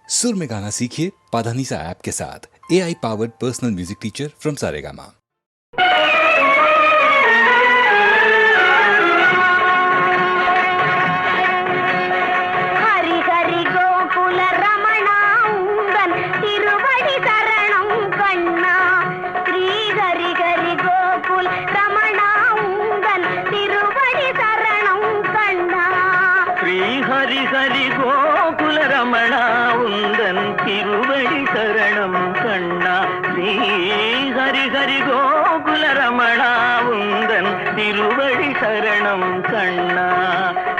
सुर में गाना सीखिए पाधानीसा ऐप के साथ। AI powered personal music teacher from Saregama. Hari Hari Gokula Ramana உந்தன் திருவடி சரணம் கண்ணா. ஸ்ரீ ஹரி ஹரி கோகுல ரமணா உந்தன் திருவடி சரணம் கண்ணா.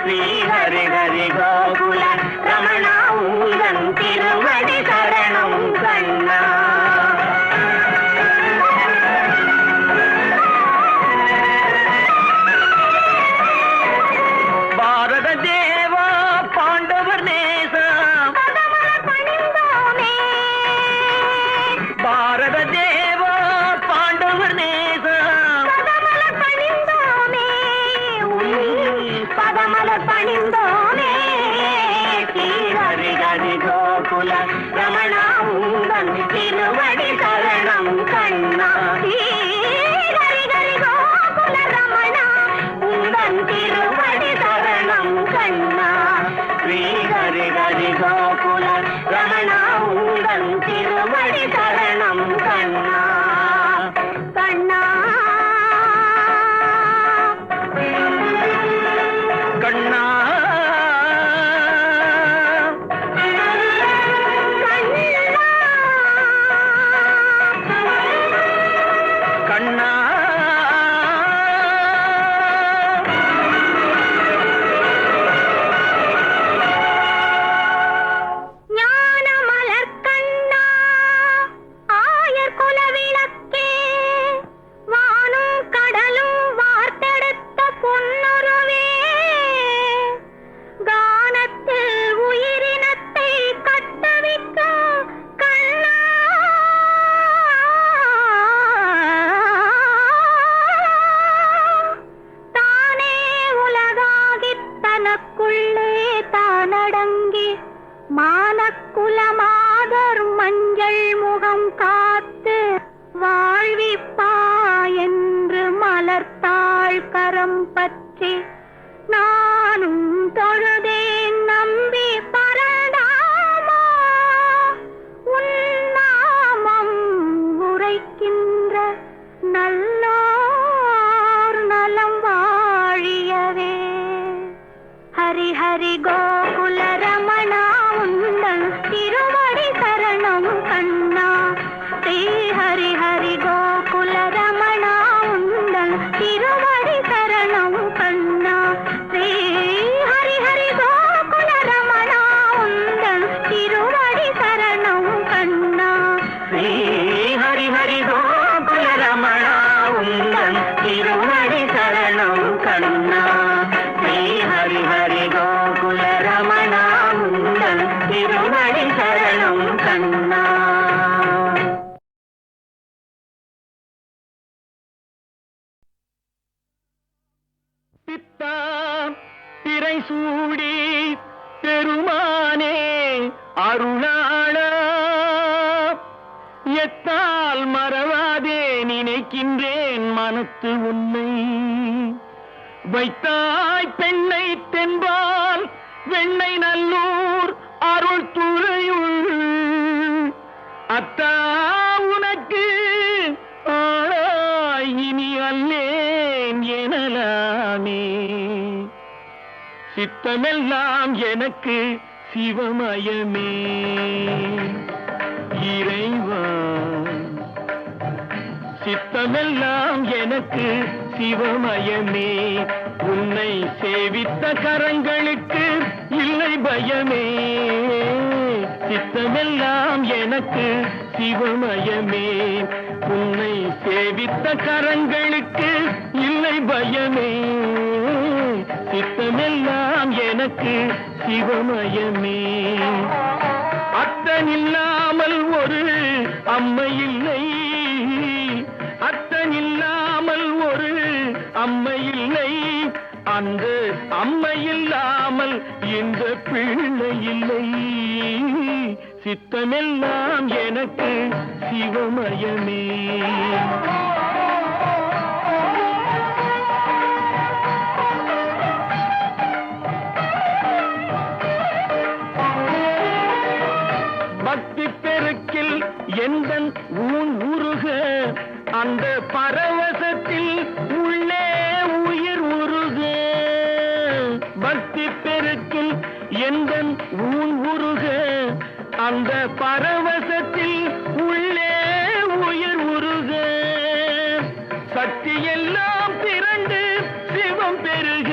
ஸ்ரீ ஹரி ஹரி கோகுல ரமணா உந்தன் திருவடி சரணம் கண்ணா. பாரத தேவா பாண்டவர் நேசம், பாரத தேவா பாண்டவர் நேசம், பதமல பணிந்தோனே. ஹரி ஹரி கோகுல ரமணா உந்தன் திருவடி சரணம் கண்ணா. ஹரி ஹரி கோகுல ரமணா உந்தன் திருவடி சரணம் கண்ணா. ஸ்ரீ ஹரி ஹரி கோகுல ரமணா உந்தன் திருவடி சரணம் கண்ணா. கண்ணா கண்ணா கண்ணா மானக்குலமாதர் மஞ்சள் முகம் காத்து வாழ்விப்பா என்று மலர்த்தாள் கரம் பற்றி நானும் தொழுதேன் நம்பி பரந்தாமா. உன்னாமம் உரைக்கின்ற நல்லோர் நலம் வாழியவே. ஹரி ஹரி கோகுல ரமணா உந்தன் திருவடி சரணம் கண்ணா. ஸ்ரீ ஹரி ஹரி கோகுல ரமணா உந்தன் திருவடி சரணம் கண்ணா. ஸ்ரீ ஹரி ஹரி கோகுல ரமணா உந்தன் திருவடி சரணம் கண்ணா. ஸ்ரீ ஹரி ஹரி கோகுல ரமணா உந்தன் திருவடி சரணம் கண்ணா. ஸ்ரீ ஹரி ஹரி கோகுல ரமணா உந்தன் திருவடி சரணம் கண்ணா. பித்தா திரை சூடி பெருமானே அருளாளா, எத்தால் மறவாதே நினைக்கின்றேன் மனத்து உன்னை. வைத்தாய் பெண்ணை தென்பால் வெண்ணை நல்லூர் அருள் துறையுள் அத்தா உனக்கு ஆளாய் இனி அல்லேன் எனலாமே. சித்தமெல்லாம் எனக்கு சிவமயமே இறைவா. சித்தமெல்லாம் எனக்கு சிவமயமே. உன்னை சேவித்த கரங்களுக்கு இல்லை பயமே. சித்தமெல்லாம் எனக்கு சிவமயமே. உன்னை சேவித்த கரங்களுக்கு இல்லை பயமே. சித்தமெல்லாம் எனக்கு சிவமயமே. அத்தனில்லாமல் ஒரு அம்மை இல்லை, அத்தனில்லாமல் ஒரு அம்மை இல்லை. அந்த அம்மை இல்லாமல் இந்த பிள்ளை இல்லை. சித்தமெல்லாம் எனக்கு சிவமயமே. பக்தி பெருக்கில் எந்தன் ஊன் உருக, அந்த பரவசத்தில் உள்ளே உயிர் உருக. பக்தி பெருக்கில் எந்தன் ஊன் உருக, அந்த பரவசத்தில் உள்ளே உயிர் உருக. சக்தி எல்லாம் திரண்டு சிவம் பெருக,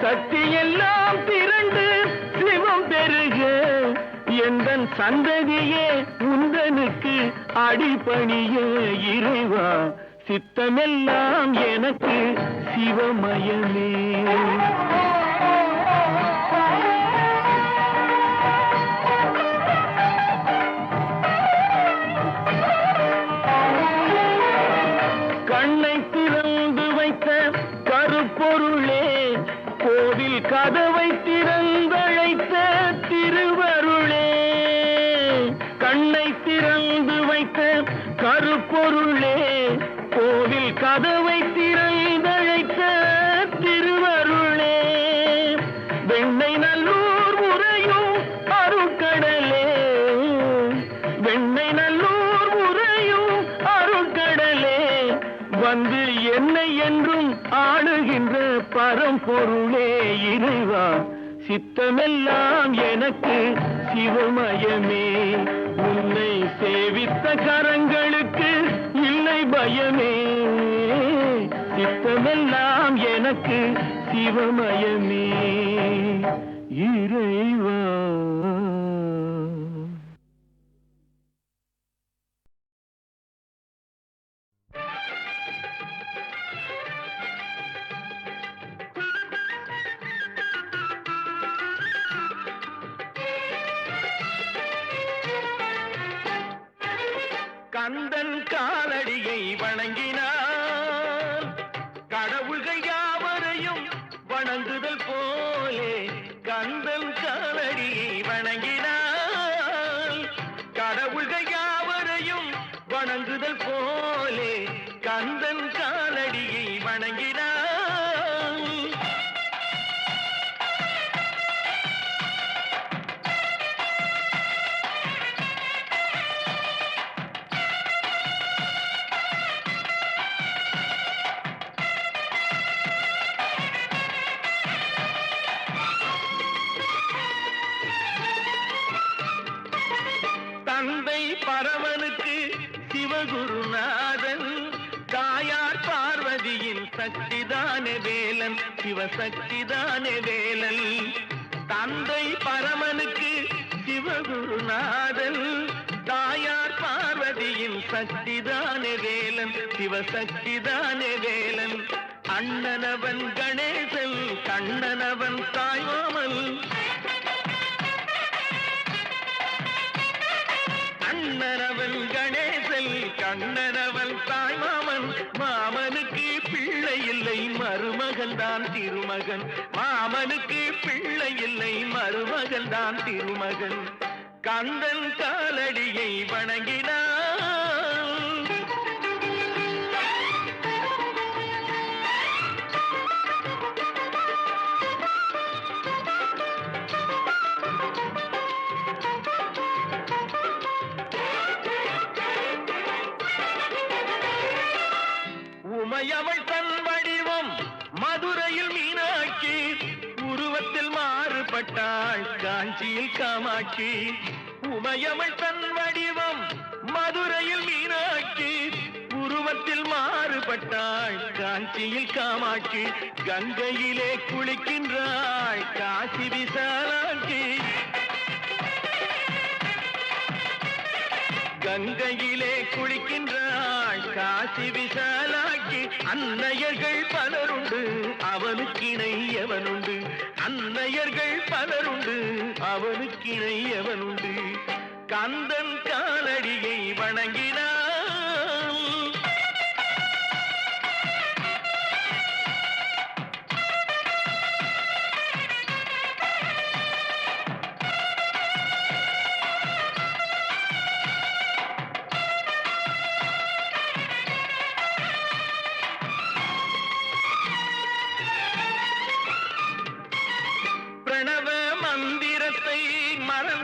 சக்தி எல்லாம் திரண்டு சிவம் பெருக. எந்தன் சந்ததியே உந்தனுக்கு அடிபணிய இறைவா, சித்தமெல்லாம் எனக்கு சிவமயமே. கண்ணை திறந்து வைத்த கருப்பொருளே, கோவில் கதவை திறந்தழைத்த திருவருளே. கண்ணை திறந்து வைத்த கருப்பொருளே, கோவில் கதவை திறந்தழைத்த திருவருளே. வெண்ணை நல்லூர் உறையும் அருட்கடலே, வெண்ணை நல்லூர் உறையும் அருட்கடலே. வந்து என்னை என்றும் ஆளுகின்ற பரம்பொருளே இறைவா, சித்தமெல்லாம் எனக்கு சிவமயமே. உன்னை சேவித்த கரங்களுக்கு இல்லை பயமே, சித்தமெல்லாம் எனக்கு சிவமயமே இறைவா. கந்தன் காலடியை வணங்கினான், கடவுள்கள் யாவரையும் வணங்குதல் போலே. கந்தன் காலடியை வணங்கினான், கடவுள்கள் யாவரையும் வணங்குதல் போலே. கந்தன் காலடியை வணங்கினான். தந்தை பரமனுக்கு சிவகுருநாதன், தாயார் பார்வதியின் சக்திதானே வேலன், சிவசக்திதானே வேலன். தந்தை பரமனுக்கு சிவகுருநாதன், தாயார் பார்வதியின் சக்திதானே வேலன், சிவசக்திதானே வேலன். அண்ணனவன் கணேசன், கண்ணனவன் தாய்மாமன். அண்ணனவன் கணேசன், கண்ணனவன் தாய்மாமன். மாமனுக்கு பிள்ளை இல்லை, மருமகன் தான் திருமகன். மாமனுக்கு பிள்ளை இல்லை, மருமகன் தான் திருமகன். கந்தன் காலடியை வணங்கினான். உமையவள் தன் வடிவம் மதுரையில் மீனாட்சி, உருவத்தில் மாறுபட்டாள் காஞ்சியில் காமாட்சி. உமையவள் தன் வடிவம் மதுரையில் மீனாட்சி, உருவத்தில் மாறுபட்டாள் காஞ்சியில் காமாட்சி. கங்கையிலே குளிக்கின்றாள் காசி விசாலாட்சி, கங்கையிலே குளிக்கின்றாள் காசி விசாலாட்சி. அன்னையர்கள் பலருண்டு, அவனுக்கிணை எவனுண்டு. அன்னையர்கள் பலருண்டு, அவனுக்கிணை எவனுண்டு. கந்தன் காலடியை வணங்கினான்.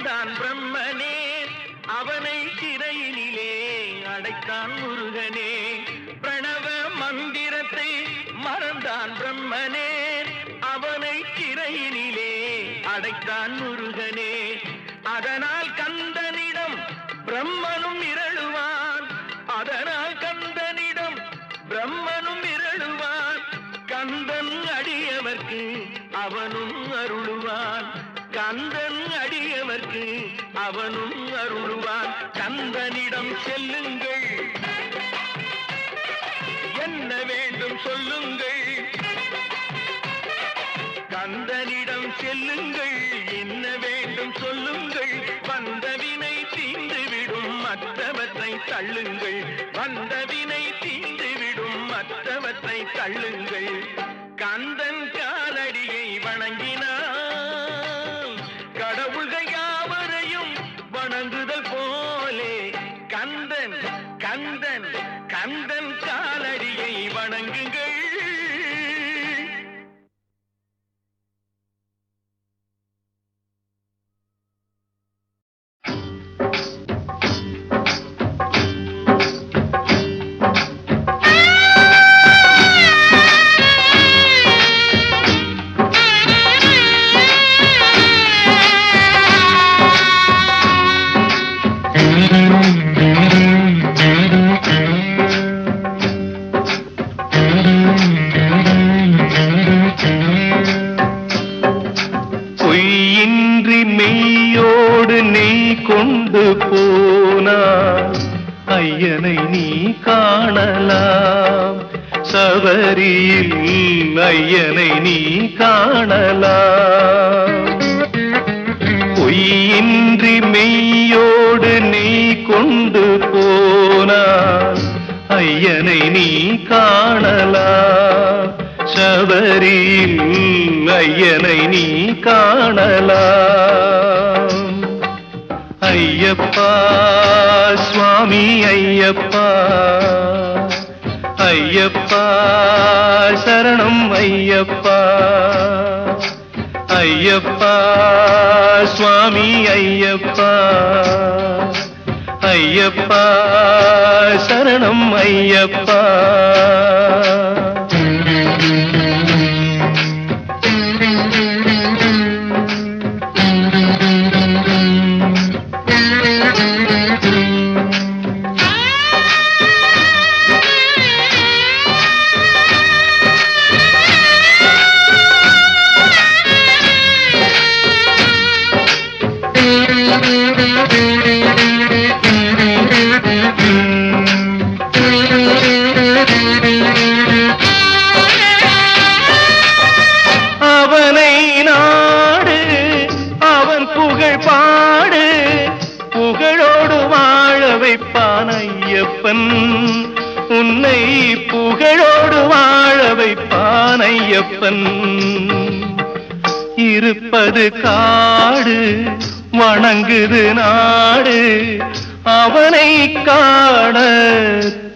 அடைந்தான் பிரம்மனே, அவனை சிறையினிலே அடைத்தான் முருகனே. பிரணவ மந்திரத்தை மறந்தான் பிரம்மனே, அவனை சிறையினிலே அடைத்தான் முருகனே. அதனால் கந்தனிடம் பிரம்மனும் இரழுவான், அதனால் கந்தனிடம் பிரம்மனும் இரழுவான். கந்தன் அடியவர்க்கு அவனும் அருளுவான், கந்தன் அடியவர்க்கு அவனும் அருளுவான். கந்தனிடம் செல்லுங்கள், என்ன வேண்டும் சொல்லுங்கள். கந்தனிடம் செல்லுங்கள், என்ன வேண்டும் சொல்லுங்கள். வந்தவினை தீர்ந்துவிடும் மற்றவற்றை தள்ளுங்கள், வந்தவினை தீர்ந்துவிடும் மற்றவற்றை தள்ளுங்கள். கந்தன் காலடியை வணங்கினான், கடவுள்கள் யாவரையும் வணங்குதல் போலே. கந்தன் கந்தன் கந்தன் காலடியை வணங்குங்கள். பொய்யின்றி மெய்யோடு நெய் கொண்டு போனாய், ஐயனை நீ காணலாம். சபரியில் ஐயனை நீ காணலாம். பொய்யின்றி மெய்யோடு நெய் கொண்டு போனாய், ஐயனை நீ காணலாம். சபரியில் ஐயனை நீ காணலாம். ஐயப்பா சுவாமி ஐயப்பா, ஐயப்பா சரணம் ஐயப்பா. ஐயப்பா சுவாமி ஐயப்பா, ஐயப்பா சரணம் ஐயப்பா. அவனை நாடு, அவன் புகழ் பாடு, புகழோடு வாழ வைப்பான் ஐயப்பன். உன்னை புகழோடு வாழ வைப்பான் ஐயப்பன். இருப்பது காடு, வணங்குது நாடு, அவனை காண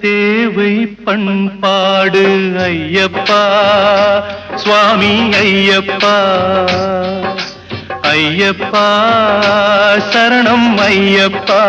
தேவை பண்பாடு. ஐயப்பா சுவாமி ஐயப்பா, ஐயப்பா சரணம் ஐயப்பா.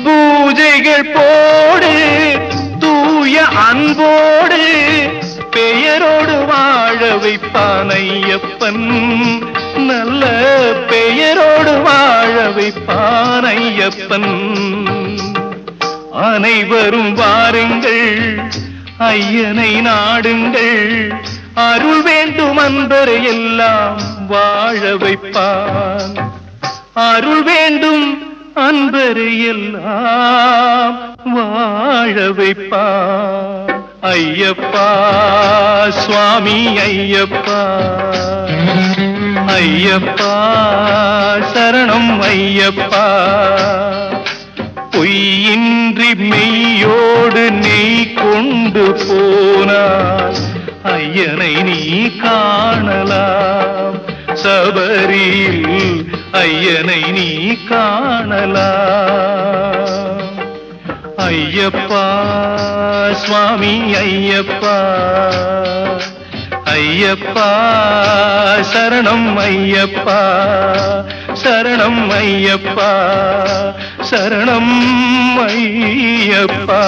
பூஜைகள் போடு தூய அன்போடு, பெயரோடு வாழ வைப்பான் ஐயப்பன். நல்ல பெயரோடு வாழ வைப்பான் ஐயப்பன். அனைவரும் வாருங்கள், ஐயனை நாடுங்கள், அருள் வேண்டும் அன்பரை எல்லாம் வாழ வைப்பான். அருள் வேண்டும் அன்பரை எல்லாம் வாழ வைப்பான். ஐயப்பா சுவாமி ஐயப்பா, ஐயப்பா சரணம் ஐயப்பா. பொய்யின்றி மெய்யோடு கொண்டு போனால் ஐயனை நீ காணலாம். சபரியில் ஐயனை நீ காணலாம். ஐயப்பா சுவாமி ஐயப்பா, ஐயப்பா சரணம் ஐயப்பா, சரணம் ஐயப்பா, சரணம் ஐயப்பா.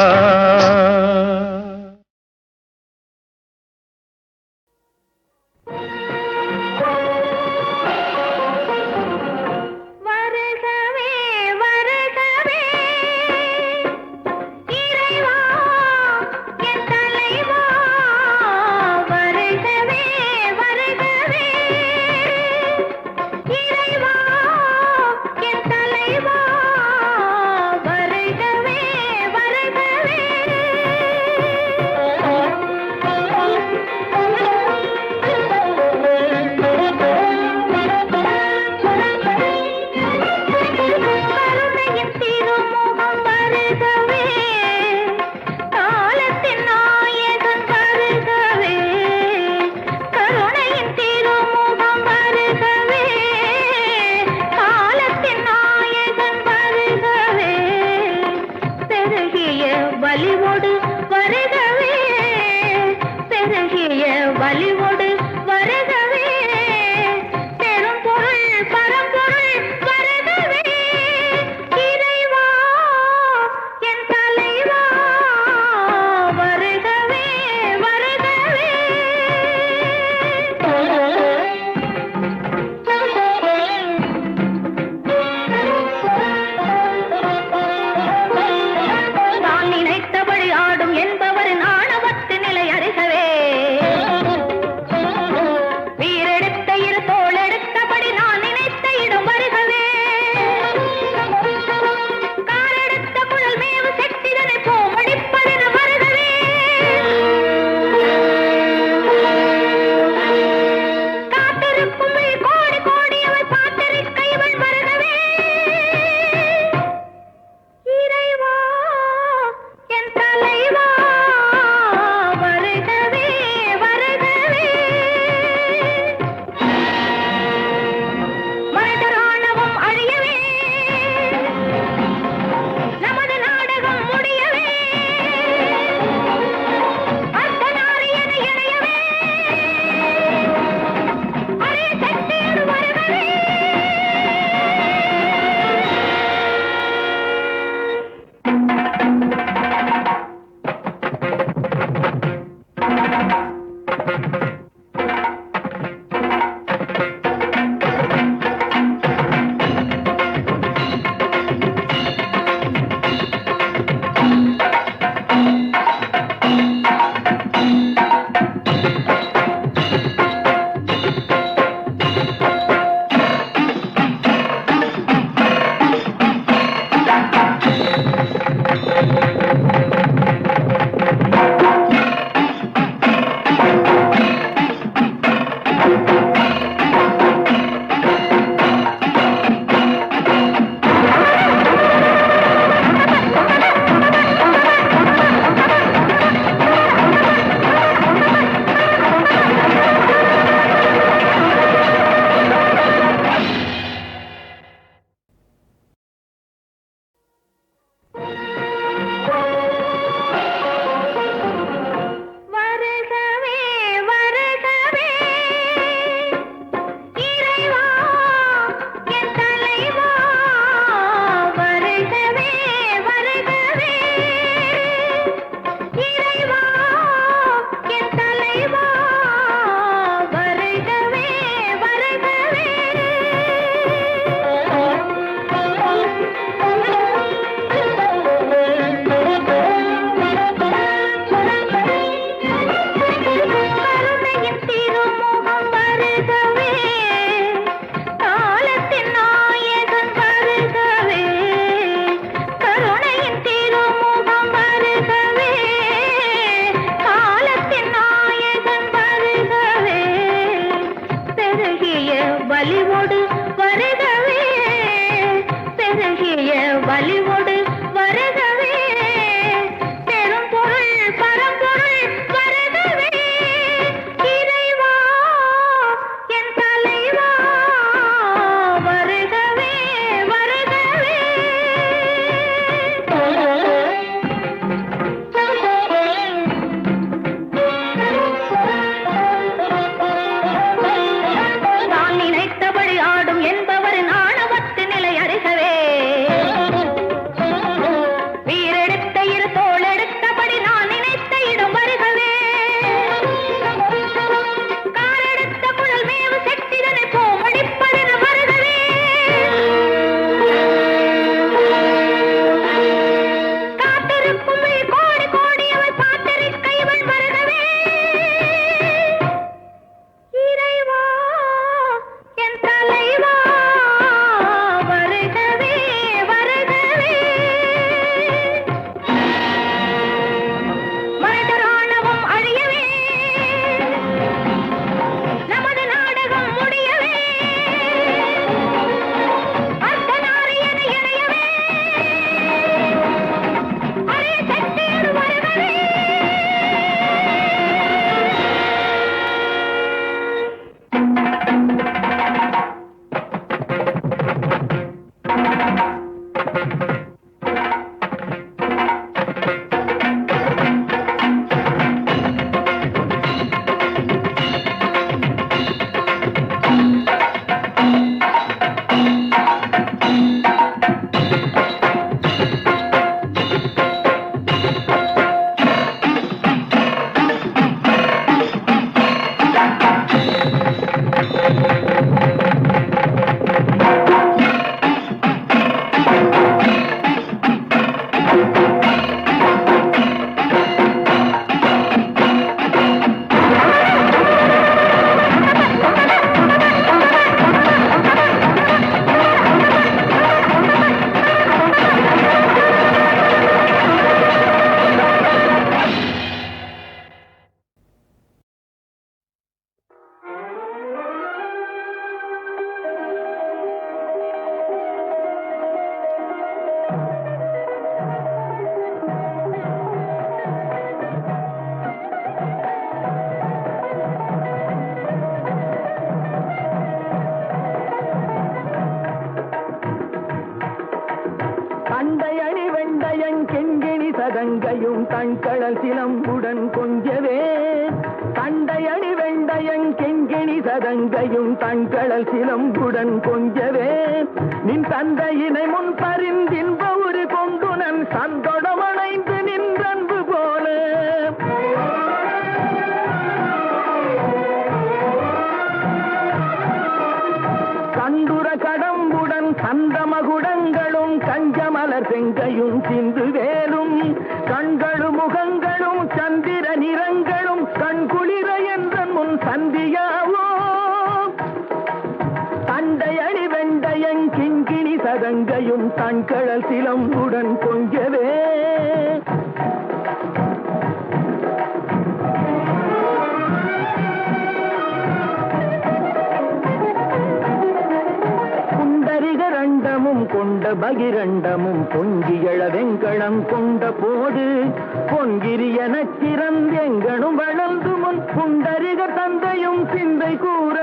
சதங்கையும் தண்கடல் சிலம்புடன் கொஞ்சவே தண்டையணி வெண்டையங் கெங்கிணி சதங்கையும் தண்கடல் சிலம்புடன் கொஞ்சவே நின் தந்தையினை முன் பரிந்தின்ப உரு கொண்டு நன் சந்தொடமணைந்து நின்றன்பு போல கண்டுர கடம்புடன் சந்தமகுடங்களும் கஞ்சமலர் செங்கையும் சிந்து வேலும் கண்களும் முகங்களும் சந்திர நிறங்களும் கண்குளிர என்ற முன் சந்தியாவோ தண்டையணி வெண்டையங் கிங்கிணி சதங்கையும் தண்கடல் சிலம்புடன் கொஞ்சவே கொண்ட பகிரண்டமும் பொங்கியழ வெங்கடம் கொண்ட போது பொன்கிரிய நச்சிறந்தெங்கனும் வளர்ந்து முன் புண்டரிக தந்தையும் சிந்தை கூற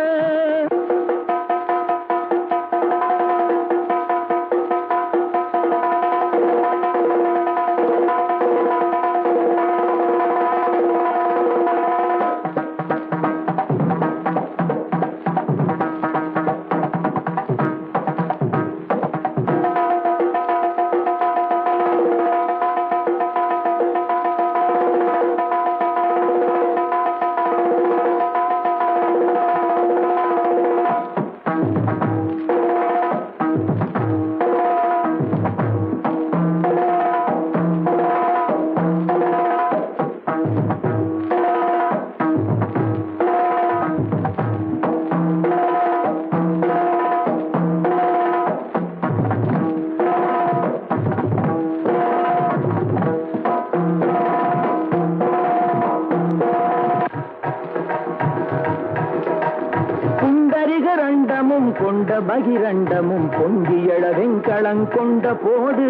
கொண்ட பகிரண்டமும் பொங்கியழ வெங்கடம் கொண்ட போது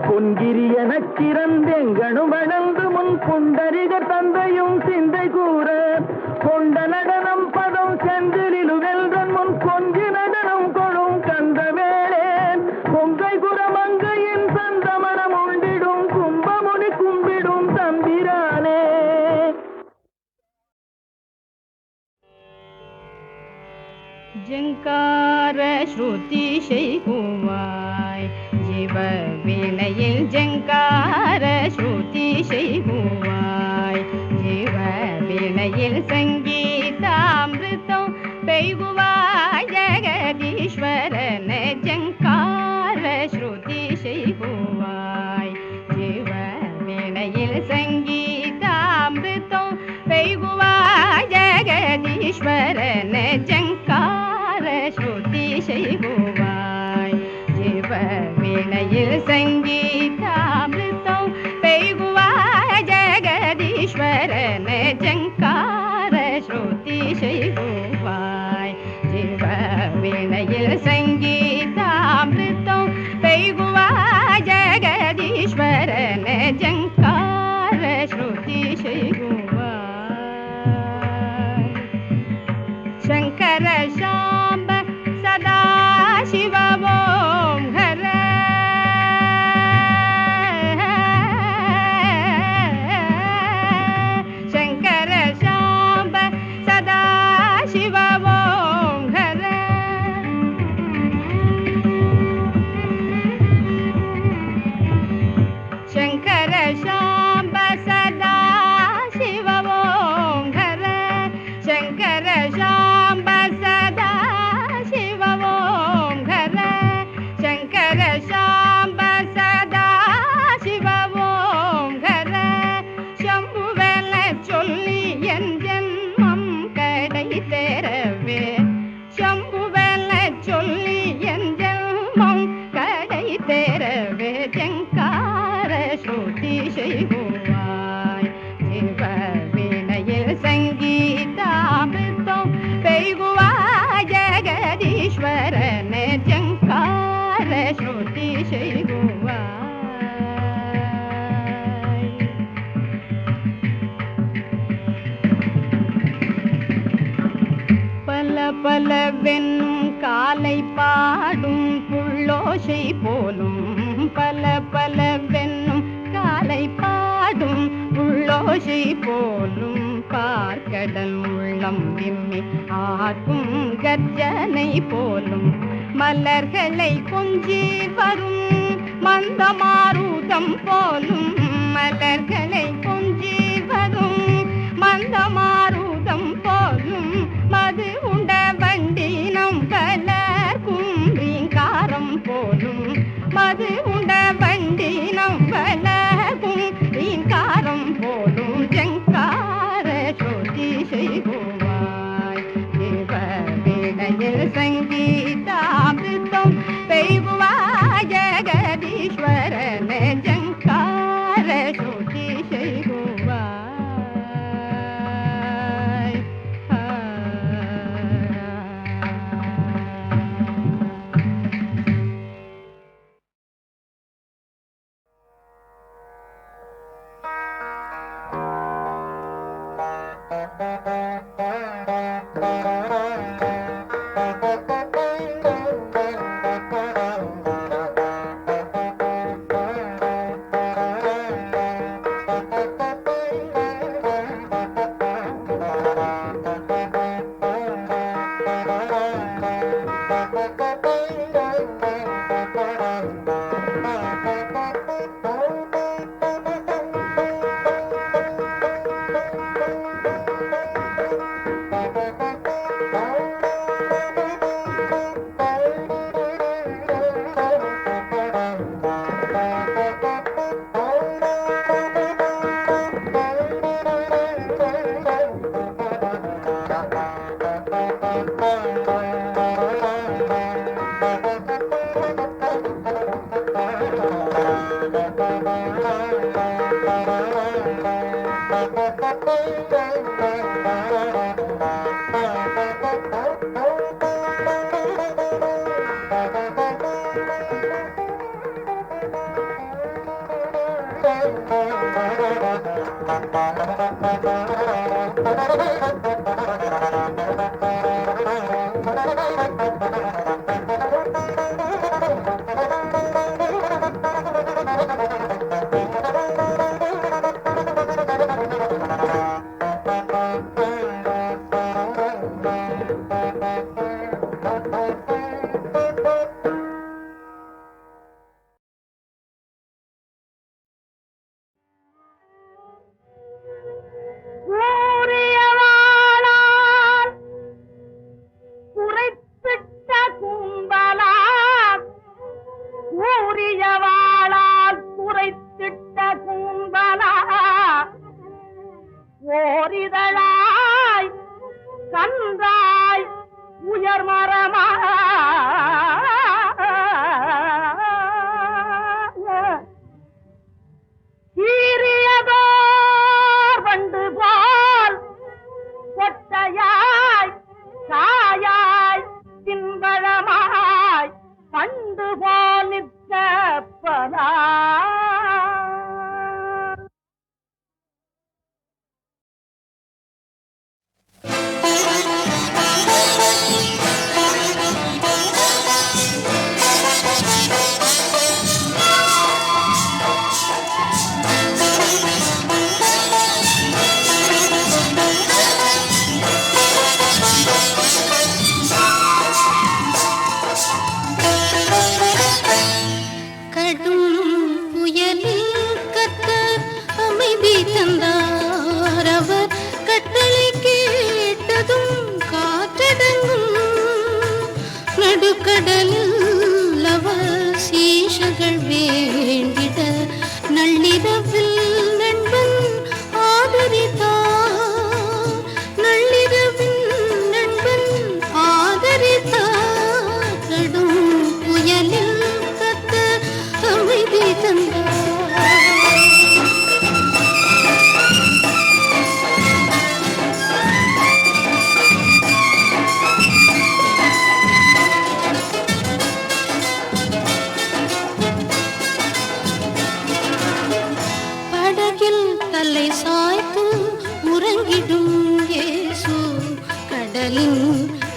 பொன்கிரிய நச்சிறந்தெங்கனும் வளர்ந்து முன் புண்டரிக தந்தையும் சிந்தை கூற கொண்ட நடனம் பதம் செந்திலிலு வெல்றன் முன் கொஞ்சி நடனம் கொழும் கந்த வேளேன் கொங்கை குரமங்கையின் சந்தமனம் உண்டிடும் கும்பமுனி கும்பிடும் தம்பிரானே ஜங்கார ஸ்ருதி செய்குவாய் ஜீவ வீணையில் ஜங்கார ஸ்ருதி செய்குவாய் ஜீவ வீணையில் சங்கீதாமிருதம் பெய்குவாய் ஜெகதீஸ்வரன ஜங்கார ஸ்ருதி செய்குவாய் ஜீவ வீணையில் சங்கீதாமிருதம் பெய்குவாய் ஜெகதீஸ்வரன ஜங்கார ஸ்ருதி செய்குவாய் ஜீவ வீணையில் சங்கீதாமிருதம் பெய்குவாய் ஜெகதீஸ்வரன ஜங்கார ஸ்ருதி செய்குவாய் ஜீவ வீணையில் சங்கீதாமிருதம் பெய்குவாய் ஜெகதீஸ்வரன ஜங்கார ஸ்ருதி செய்குவாய் சங்கர சாம்ப சதா சிவ ஓம் ஹர சங்கர சாம்ப சதா சிவ ஓம் ஹர சங்கர சாம்ப சதா சிவ ஓம் ஹர சங்கர சாம்ப சதா சிவ ஓம் ஹர சங்கர சாம்ப சதா சிவ ஓம் ஹர சம்புவென சொல்லி என் ஜன்மம் கடை தேரவே சம்புவென சொல்லி என் ஜன்மம் கடை தேரவே ஜங்கார ஸ்ருதி செய்குவாய் ஜீவ வீணையில் சங்கீதாமிருதம் பெய்குவாய் ஜெகதீஸ்வரன ஜங்கார ஸ்ருதி செய்குவாய் பல பலவென்னும் காலை பாடும் புள்ளோசை போலும் பல பலவென்னும் காலை பாடும் பாடும் உள்ளோசை போலும் பார்க்கடல் உள்ளம் விம்மி ஆர்க்கும் கர்ஜனை போலும் மலர்களை கொஞ்சி வரும் மந்த மாருதம் போலும் மலர்களை கொஞ்சி வரும் மந்த மாருதம் போலும் மது உண்ட வண்டினம் பலர்க்கும் ரீங்காரம் போலும் மது உண்ட வண்டினம் பலர்க்கும் ரீங்காரம் போலும் ஜங்கார சோதி செய்வாய் தேவவிடையில் சங்கீதாமிர்தம் பெய்வாய் ஜெகதீஸ்வரன ஜங்கார சோதி செய்வாய். கடலின்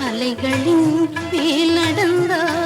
அலைகளின் மேல் நடந்தார்.